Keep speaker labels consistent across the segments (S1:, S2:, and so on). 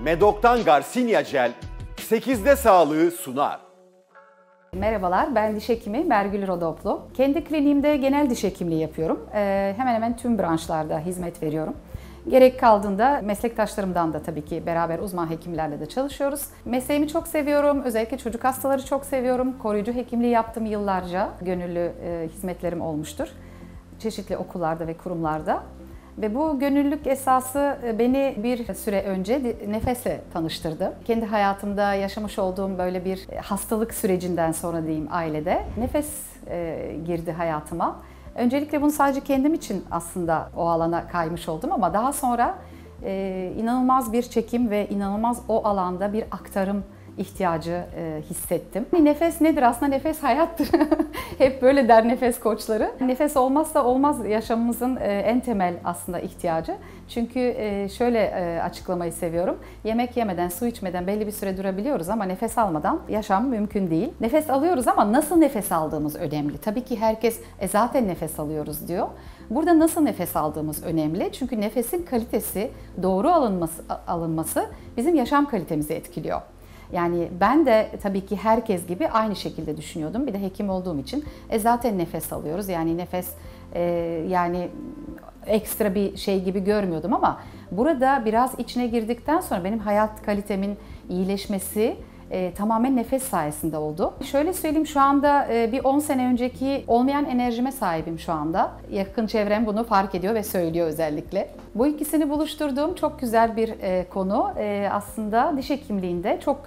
S1: Medok'tan Garcinia Gel 8'de sağlığı sunar.
S2: Merhabalar, ben diş hekimi Mergül Rodoplu. Kendi kliniğimde genel diş hekimliği yapıyorum. Hemen hemen tüm branşlarda hizmet veriyorum. Gerek kaldığında meslektaşlarımdan da tabii ki beraber uzman hekimlerle de çalışıyoruz. Mesleğimi çok seviyorum. Özellikle çocuk hastaları çok seviyorum. Koruyucu hekimliği yaptım yıllarca. Gönüllü hizmetlerim olmuştur. Çeşitli okullarda ve kurumlarda. Ve bu gönüllülük esası beni bir süre önce nefesle tanıştırdı. Kendi hayatımda yaşamış olduğum böyle bir hastalık sürecinden sonra diyeyim ailede nefes girdi hayatıma. Öncelikle bunu sadece kendim için aslında o alana kaymış oldum ama daha sonra inanılmaz bir çekim ve inanılmaz o alanda bir aktarım ihtiyacı hissettim. Nefes nedir? Aslında nefes hayattır. Hep böyle der nefes koçları. Nefes olmazsa olmaz yaşamımızın en temel aslında ihtiyacı. Çünkü şöyle açıklamayı seviyorum. Yemek yemeden, su içmeden belli bir süre durabiliyoruz ama nefes almadan yaşam mümkün değil. Nefes alıyoruz ama nasıl nefes aldığımız önemli. Tabii ki herkes zaten nefes alıyoruz diyor. Burada nasıl nefes aldığımız önemli. Çünkü nefesin kalitesi, doğru alınması bizim yaşam kalitemizi etkiliyor. Yani ben de tabii ki herkes gibi aynı şekilde düşünüyordum. Bir de hekim olduğum için zaten nefes alıyoruz. Yani nefes yani ekstra bir şey gibi görmüyordum ama burada biraz içine girdikten sonra benim hayat kalitemin iyileşmesi tamamen nefes sayesinde oldu. Şöyle söyleyeyim, şu anda bir 10 sene önceki olmayan enerjime sahibim şu anda. Yakın çevrem bunu fark ediyor ve söylüyor özellikle. Bu ikisini buluşturduğum çok güzel bir konu. Aslında diş hekimliğinde çok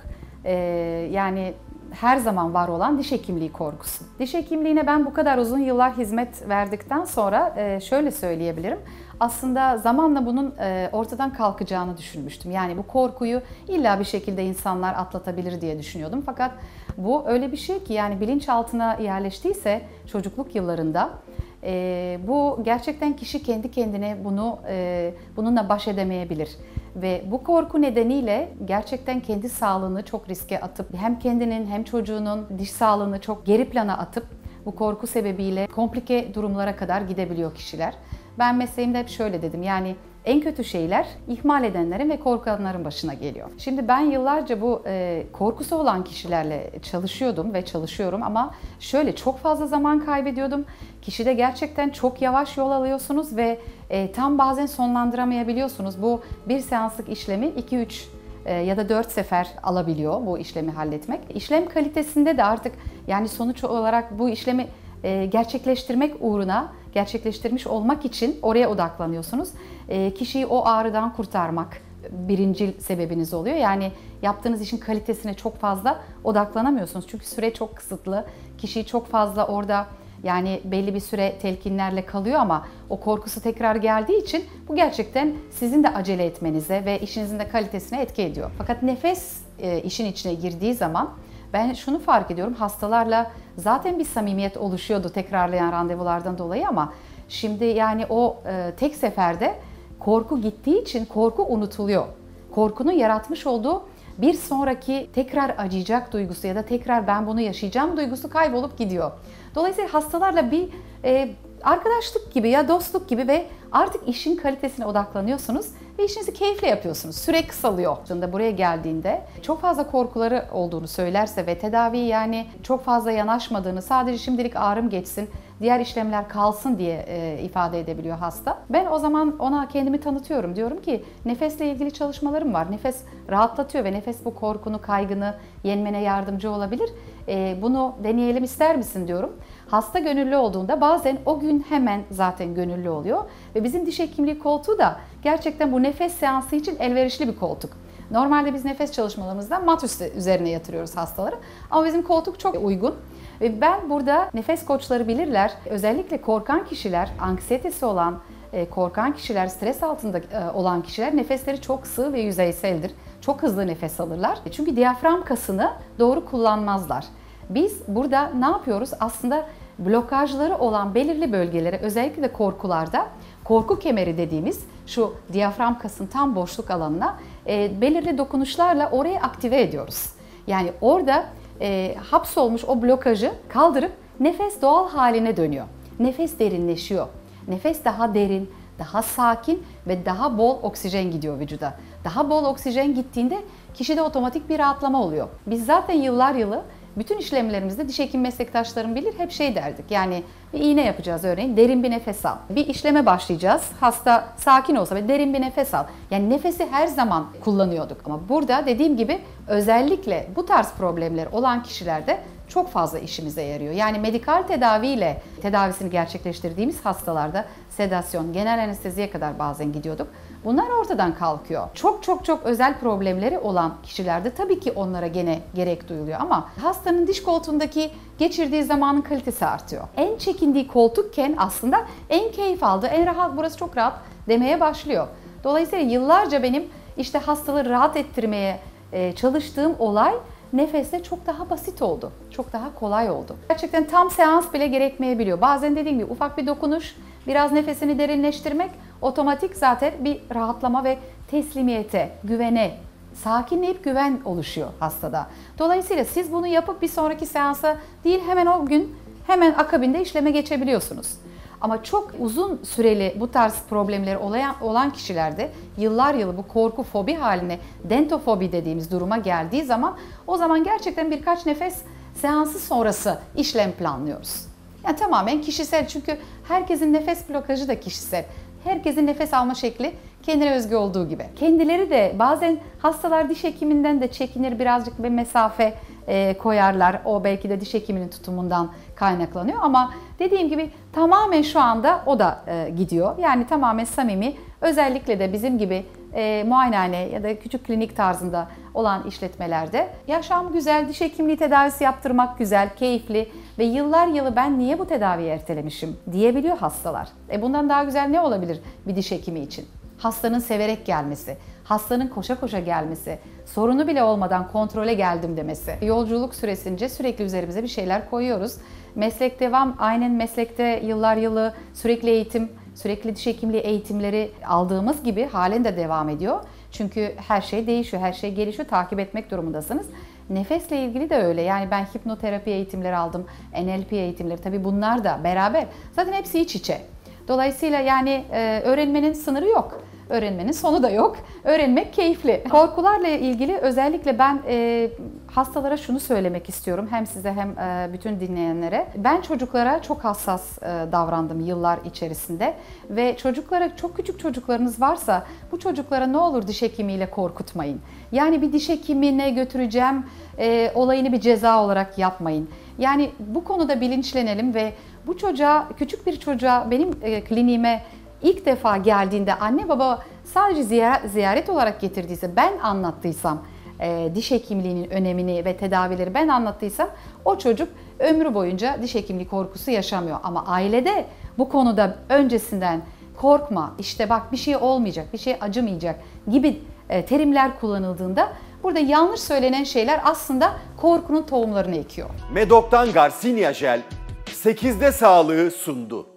S2: yani her zaman var olan diş hekimliği korkusu. Diş hekimliğine ben bu kadar uzun yıllar hizmet verdikten sonra şöyle söyleyebilirim. Aslında zamanla bunun ortadan kalkacağını düşünmüştüm. Yani bu korkuyu illa bir şekilde insanlar atlatabilir diye düşünüyordum. Fakat bu öyle bir şey ki yani bilinçaltına yerleştiyse çocukluk yıllarında bu gerçekten kişi kendi kendine bununla baş edemeyebilir. Ve bu korku nedeniyle gerçekten kendi sağlığını çok riske atıp hem kendinin hem çocuğunun diş sağlığını çok geri plana atıp bu korku sebebiyle komplike durumlara kadar gidebiliyor kişiler. Ben mesleğimde hep şöyle dedim, yani en kötü şeyler ihmal edenlerin ve korkanların başına geliyor. Şimdi ben yıllarca bu korkusu olan kişilerle çalışıyordum ve çalışıyorum ama şöyle çok fazla zaman kaybediyordum. Kişide gerçekten çok yavaş yol alıyorsunuz ve tam bazen sonlandıramayabiliyorsunuz. Bu bir seanslık işlemi 2-3 ya da 4 sefer alabiliyor bu işlemi halletmek. İşlem kalitesinde de artık yani sonuç olarak bu işlemi gerçekleştirmek uğruna, gerçekleştirmiş olmak için oraya odaklanıyorsunuz. Kişiyi o ağrıdan kurtarmak birincil sebebiniz oluyor. Yani yaptığınız işin kalitesine çok fazla odaklanamıyorsunuz. Çünkü süre çok kısıtlı. Kişi çok fazla orada yani belli bir süre telkinlerle kalıyor ama o korkusu tekrar geldiği için bu gerçekten sizin de acele etmenize ve işinizin de kalitesine etki ediyor. Fakat nefes işin içine girdiği zaman ben şunu fark ediyorum, hastalarla zaten bir samimiyet oluşuyordu tekrarlayan randevulardan dolayı ama şimdi yani o tek seferde korku gittiği için korku unutuluyor. Korkunun yaratmış olduğu bir sonraki tekrar acıyacak duygusu ya da tekrar ben bunu yaşayacağım duygusu kaybolup gidiyor. Dolayısıyla hastalarla bir arkadaşlık gibi ya dostluk gibi ve artık işin kalitesine odaklanıyorsunuz ve işinizi keyifle yapıyorsunuz. Süre kısalıyor. Aslında buraya geldiğinde çok fazla korkuları olduğunu söylerse ve tedavi yani çok fazla yanaşmadığını, sadece şimdilik ağrım geçsin, diğer işlemler kalsın diye ifade edebiliyor hasta. Ben o zaman ona kendimi tanıtıyorum. Diyorum ki nefesle ilgili çalışmalarım var. Nefes rahatlatıyor ve nefes bu korkunu, kaygını yenmene yardımcı olabilir. Bunu deneyelim ister misin diyorum. Hasta gönüllü olduğunda bazen o gün hemen zaten gönüllü oluyor. Ve bizim diş hekimliği koltuğu da gerçekten bu nefes seansı için elverişli bir koltuk. Normalde biz nefes çalışmalarımızda mat üzerine yatırıyoruz hastaları. Ama bizim koltuk çok uygun. Ve ben burada nefes koçları bilirler. Özellikle korkan kişiler, anksiyetesi olan, korkan kişiler, stres altında olan kişiler nefesleri çok sığ ve yüzeyseldir. Çok hızlı nefes alırlar. Çünkü diyafram kasını doğru kullanmazlar. Biz burada ne yapıyoruz? Aslında blokajları olan belirli bölgelere, özellikle de korkularda, korku kemeri dediğimiz şu diyafram kasın tam boşluk alanına belirli dokunuşlarla orayı aktive ediyoruz. Yani orada hapsolmuş o blokajı kaldırıp nefes doğal haline dönüyor. Nefes derinleşiyor. Nefes daha derin, daha sakin ve daha bol oksijen gidiyor vücuda. Daha bol oksijen gittiğinde kişide otomatik bir rahatlama oluyor. Biz zaten yıllar yılı bütün işlemlerimizde diş hekim meslektaşlarım bilir hep şey derdik. Yani bir iğne yapacağız örneğin, derin bir nefes al. Bir işleme başlayacağız. Hasta sakin olsa ve derin bir nefes al. Yani nefesi her zaman kullanıyorduk. Ama burada dediğim gibi özellikle bu tarz problemler olan kişilerde çok fazla işimize yarıyor. Yani medikal tedaviyle tedavisini gerçekleştirdiğimiz hastalarda sedasyon, genel anesteziye kadar bazen gidiyorduk. Bunlar ortadan kalkıyor. Çok özel problemleri olan kişilerde tabii ki onlara gene gerek duyuluyor ama hastanın diş koltuğundaki geçirdiği zamanın kalitesi artıyor. En çekindiği koltukken aslında en keyif aldığı, en rahat, burası çok rahat demeye başlıyor. Dolayısıyla yıllarca benim işte hastaları rahat ettirmeye çalıştığım olay nefeste çok daha basit oldu. Çok daha kolay oldu. Gerçekten tam seans bile gerekmeyebiliyor. Bazen dediğim gibi ufak bir dokunuş, biraz nefesini derinleştirmek otomatik zaten bir rahatlama ve teslimiyete, güvene, sakinleyip güven oluşuyor hastada. Dolayısıyla siz bunu yapıp bir sonraki seansa değil hemen o gün hemen akabinde işleme geçebiliyorsunuz. Ama çok uzun süreli bu tarz problemleri olan kişilerde yıllar yılı bu korku fobi haline dentofobi dediğimiz duruma geldiği zaman o zaman gerçekten birkaç nefes seansı sonrası işlem planlıyoruz. Yani tamamen kişisel çünkü herkesin nefes blokajı da kişisel. Herkesin nefes alma şekli kendine özgü olduğu gibi. Kendileri de bazen hastalar diş hekiminden de çekinir birazcık bir mesafe koyarlar. O belki de diş hekiminin tutumundan kaynaklanıyor ama dediğim gibi tamamen şu anda o da gidiyor. Yani tamamen samimi. Özellikle de bizim gibi muayenehane ya da küçük klinik tarzında olan işletmelerde yaşam güzel, diş hekimliği tedavisi yaptırmak güzel, keyifli ve yıllar yılı ben niye bu tedaviyi ertelemişim diyebiliyor hastalar. Bundan daha güzel ne olabilir bir diş hekimi için? Hastanın severek gelmesi, hastanın koşa koşa gelmesi, sorunu bile olmadan kontrole geldim demesi. Yolculuk süresince sürekli üzerimize bir şeyler koyuyoruz. Meslek devam, aynen meslekte yıllar yılı sürekli eğitim, sürekli diş hekimliği eğitimleri aldığımız gibi halen de devam ediyor. Çünkü her şey değişiyor, her şey gelişiyor, takip etmek durumundasınız. Nefesle ilgili de öyle. Yani ben hipnoterapi eğitimleri aldım, NLP eğitimleri tabii bunlar da beraber. Zaten hepsi iç içe. Dolayısıyla yani öğrenmenin sınırı yok. Öğrenmenin sonu da yok. Öğrenmek keyifli. Korkularla ilgili özellikle ben hastalara şunu söylemek istiyorum. Hem size hem bütün dinleyenlere. Ben çocuklara çok hassas davrandım yıllar içerisinde. Ve çocuklara, çok küçük çocuklarınız varsa bu çocuklara ne olur diş hekimiyle korkutmayın. Yani bir diş hekimine götüreceğim olayını bir ceza olarak yapmayın. Yani bu konuda bilinçlenelim ve bu çocuğa, küçük bir çocuğa benim kliniğime İlk defa geldiğinde anne baba sadece ziyaret olarak getirdiyse, ben anlattıysam diş hekimliğinin önemini ve tedavileri ben anlattıysam o çocuk ömrü boyunca diş hekimliği korkusu yaşamıyor. Ama ailede bu konuda öncesinden korkma, işte bak bir şey olmayacak, bir şey acımayacak gibi terimler kullanıldığında burada yanlış söylenen şeyler aslında korkunun tohumlarını ekiyor.
S1: Medok'tan Garcinia Jel 8'de sağlığı sundu.